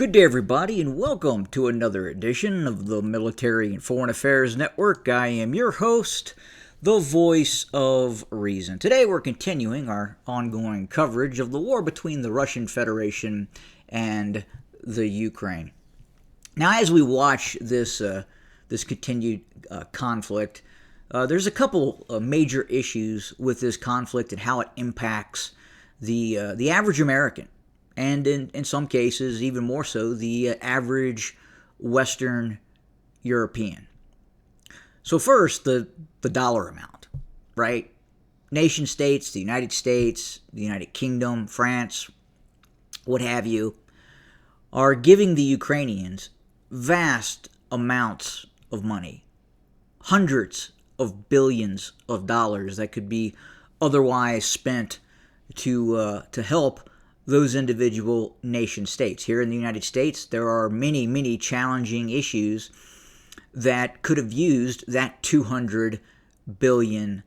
Good day, everybody, and welcome to another edition of the Military and Foreign Affairs Network. I am your host, the voice of reason. Today, we're continuing our ongoing coverage of the war between the Russian Federation and the Ukraine. Now, as we watch this continued conflict, there's a couple of major issues with this conflict and how it impacts the average American, and in some cases, even more so, the average Western European. So first, the dollar amount, right? Nation states, the United States, the United Kingdom, France, what have you, are giving the Ukrainians vast amounts of money, hundreds of billions of dollars that could be otherwise spent to help those individual nation states. Here in the United States, there are many challenging issues that could have used that $200 billion.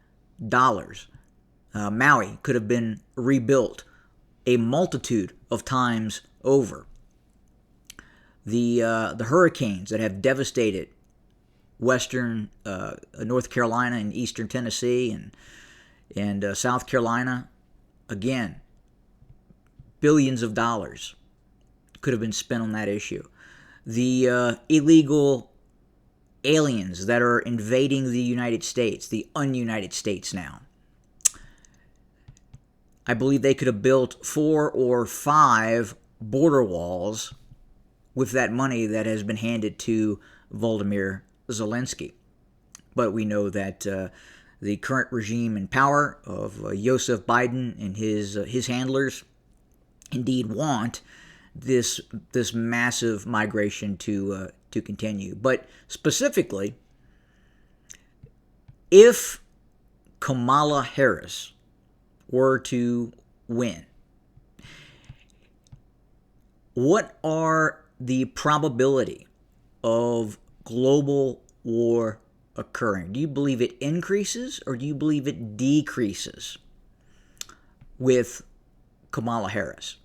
Maui could have been rebuilt a multitude of times over. The hurricanes that have devastated western North Carolina and eastern Tennessee and South Carolina, again, billions of dollars could have been spent on that issue. The illegal aliens that are invading the United States, the un-United States now, I believe they could have built 4 or 5 border walls with that money that has been handed to Volodymyr Zelensky. But we know that the current regime in power of Joseph Biden and his handlers indeed want this massive migration to continue. But specifically, if Kamala Harris were to win, what are the probability of global war occurring? Do you believe it increases or do you believe it decreases with Kamala Harris?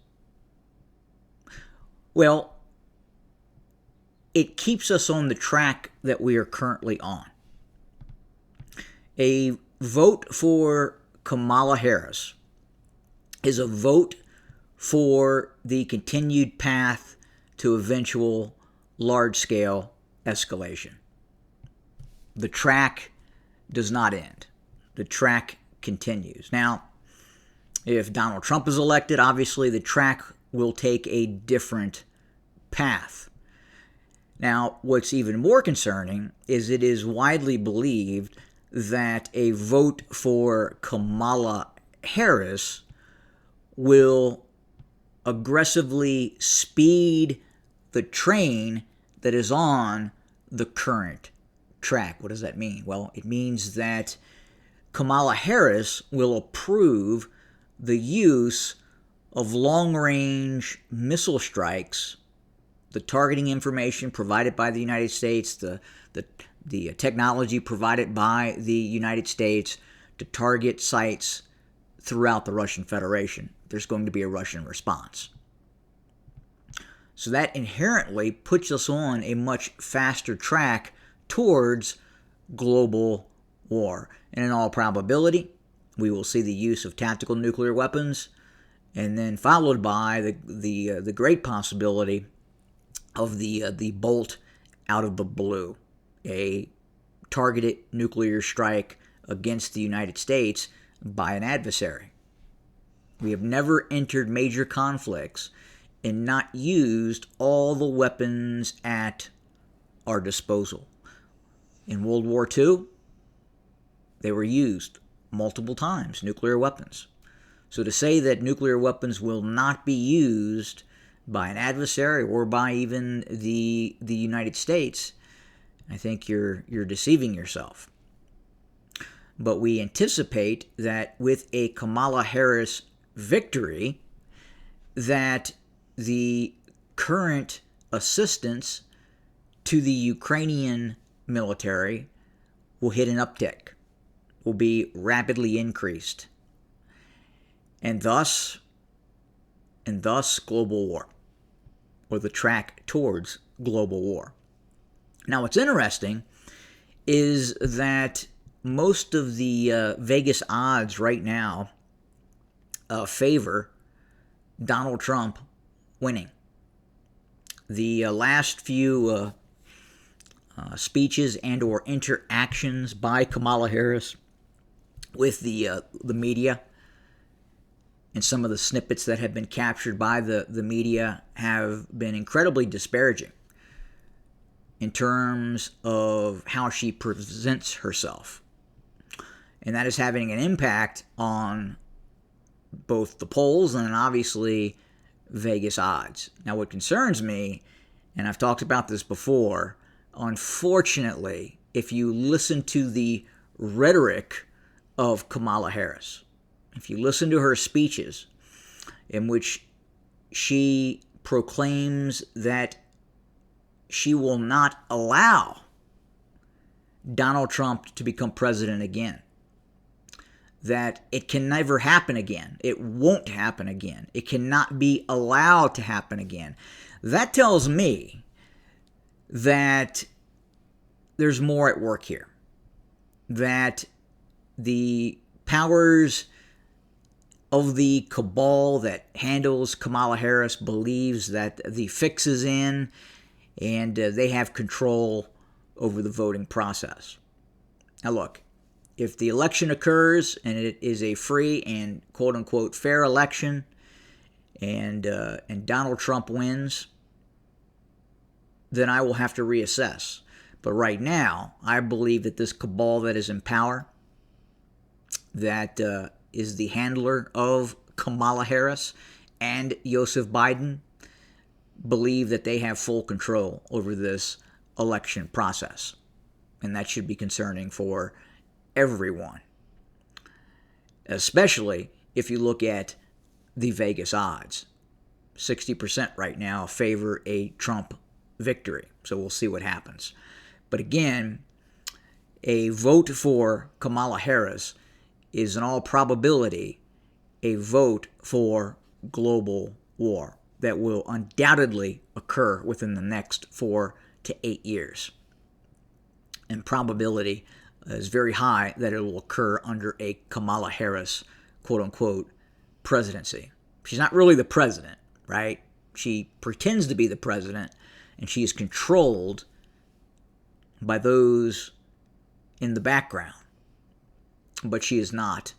Well, it keeps us on the track that we are currently on. A vote for Kamala Harris is a vote for the continued path to eventual large-scale escalation. The track does not end. The track continues. Now, if Donald Trump is elected, obviously the track will take a different path. Now, what's even more concerning is it is widely believed that a vote for Kamala Harris will aggressively speed the train that is on the current track. What does that mean? Well, it means that Kamala Harris will approve the use of long-range missile strikes, the targeting information provided by the United States, the technology provided by the United States to target sites throughout the Russian Federation. There's going to be a Russian response. So that inherently puts us on a much faster track towards global war. And in all probability, we will see the use of tactical nuclear weapons, and then followed by the great possibility of the bolt out of the blue, a targeted nuclear strike against the United States by an adversary. We have never entered major conflicts and not used all the weapons at our disposal. In World War II, they were used multiple times, nuclear weapons. So to say that nuclear weapons will not be used by an adversary or by even the United States, I think you're deceiving yourself. But we anticipate that with a Kamala Harris victory, that the current assistance to the Ukrainian military will hit an uptick, will be rapidly increased, and thus global war or the track towards global war. Now, what's interesting is that most of the Vegas odds right now favor Donald Trump winning. The last few speeches and or interactions by Kamala Harris with the media, and some of the snippets that have been captured by the media have been incredibly disparaging in terms of how she presents herself. And that is having an impact on both the polls and obviously Vegas odds. Now, what concerns me, and I've talked about this before, unfortunately, if you listen to the rhetoric of Kamala Harris, if you listen to her speeches in which she proclaims that she will not allow Donald Trump to become president again, that it can never happen again, it won't happen again, it cannot be allowed to happen again, that tells me that there's more at work here, that the powers of the cabal that handles Kamala Harris believes that the fix is in and they have control over the voting process. Now look, if the election occurs and it is a free and quote-unquote fair election and Donald Trump wins, then I will have to reassess. But right now, I believe that this cabal that is in power, that is the handler of Kamala Harris and Joseph Biden, believe that they have full control over this election process. And that should be concerning for everyone, especially if you look at the Vegas odds. 60% right now favor a Trump victory. So we'll see what happens. But again, a vote for Kamala Harris is in all probability a vote for global war that will undoubtedly occur within the next 4 to 8 years. And probability is very high that it will occur under a Kamala Harris, quote-unquote, presidency. She's not really the president, right? She pretends to be the president, and she is controlled by those in the background. But she is not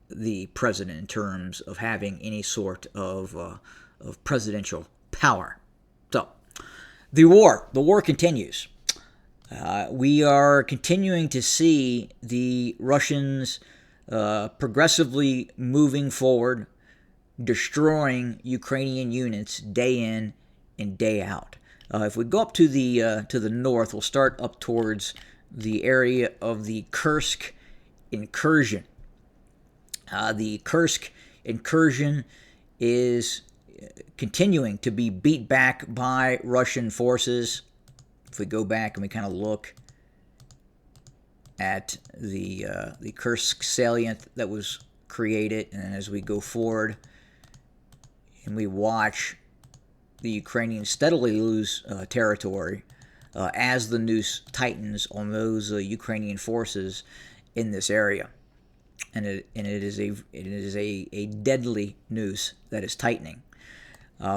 the president in terms of having any sort of presidential power. So, the war continues. We are continuing to see the Russians progressively moving forward, destroying Ukrainian units day in and day out. If we go up to the north, we'll start up towards the area of the Kursk incursion. The Kursk incursion is continuing to be beat back by Russian forces. If we go back and we kind of look at the Kursk salient that was created, and as we go forward and we watch the Ukrainians steadily lose territory as the noose tightens on those Ukrainian forces in this area, and it is a deadly noose that is tightening.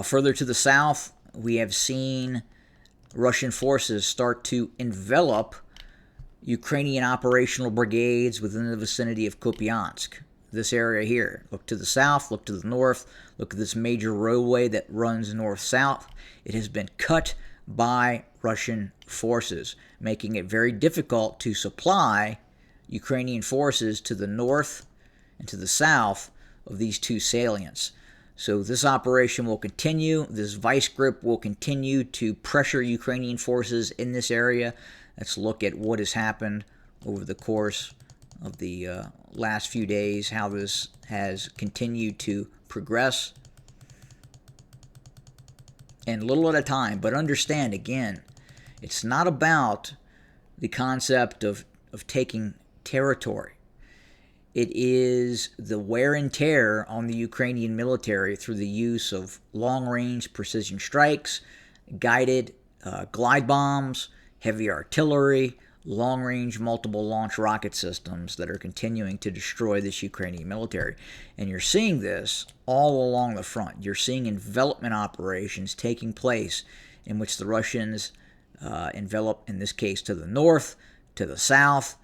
Further to the south, we have seen Russian forces start to envelop Ukrainian operational brigades within the vicinity of Kupiansk. This area here. Look to the south, look to the north, look at this major roadway that runs north-south. It has been cut by Russian forces, making it very difficult to supply Ukrainian forces to the north and to the south of these two salients. So this operation will continue. This vice grip will continue to pressure Ukrainian forces in this area. Let's look at what has happened over the course of the last few days, how this has continued to progress. And little at a time, but understand, again, it's not about the concept of taking territory. It is the wear and tear on the Ukrainian military through the use of long-range precision strikes, guided glide bombs, heavy artillery, long-range multiple launch rocket systems that are continuing to destroy this Ukrainian military. And you're seeing this all along the front. You're seeing envelopment operations taking place in which the Russians envelop, in this case, to the north, to the south,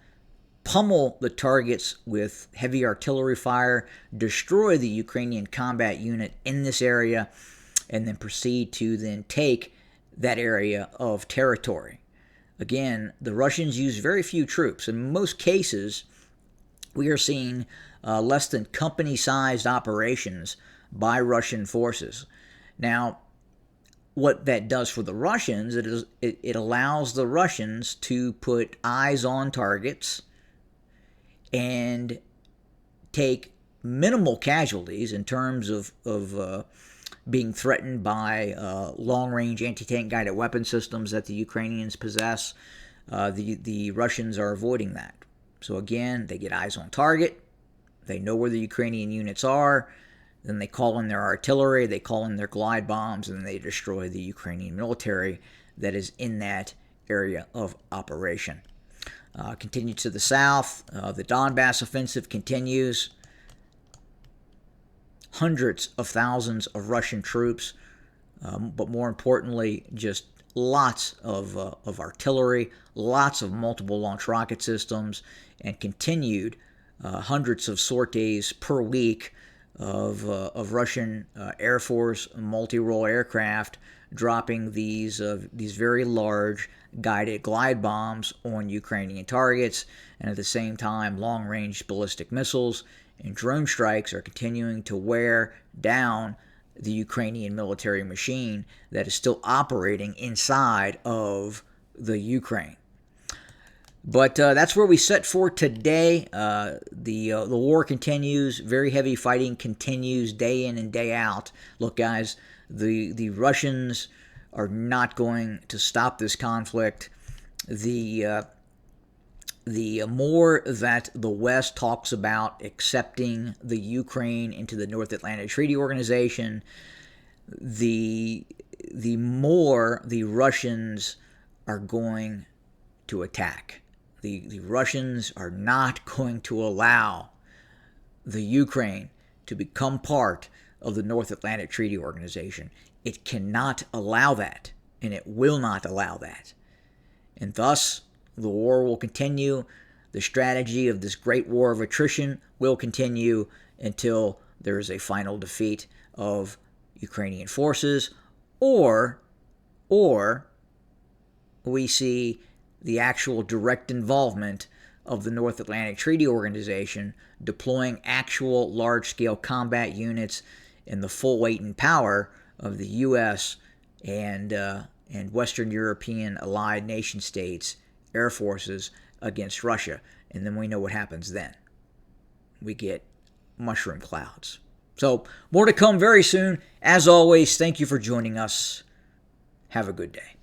pummel the targets with heavy artillery fire, destroy the Ukrainian combat unit in this area, and then proceed to then take that area of territory. Again, the Russians use very few troops. In most cases, we are seeing less than company-sized operations by Russian forces. Now, what that does for the Russians, it allows the Russians to put eyes on targets and take minimal casualties in terms of being threatened by long-range anti-tank guided weapon systems that the Ukrainians possess. The Russians are avoiding that. So again, they get eyes on target. They know where the Ukrainian units are. Then they call in their artillery, they call in their glide bombs, and they destroy the Ukrainian military that is in that area of operation. Continue to the south. The Donbass offensive continues. Hundreds of thousands of Russian troops, but more importantly, just lots of artillery, lots of multiple launch rocket systems, and continued hundreds of sorties per week of Russian Air Force multi-role aircraft dropping these very large guided glide bombs on Ukrainian targets, and at the same time, long-range ballistic missiles and drone strikes are continuing to wear down the Ukrainian military machine that is still operating inside of the Ukraine. But that's where we set for today. The war continues. Very heavy fighting continues day in and day out. Look, guys, the Russians are not going to stop this conflict. The more that the West talks about accepting the Ukraine into the North Atlantic Treaty Organization, the more the Russians are going to attack. The Russians are not going to allow the Ukraine to become part of the North Atlantic Treaty Organization. It cannot allow that, and it will not allow that. And thus, the war will continue. The strategy of this great war of attrition will continue until there is a final defeat of Ukrainian forces, or we see the actual direct involvement of the North Atlantic Treaty Organization deploying actual large-scale combat units in the full weight and power of the U.S. and Western European allied nation states air forces against Russia. And then we know what happens then. We get mushroom clouds. So more to come very soon. As always, thank you for joining us. Have a good day.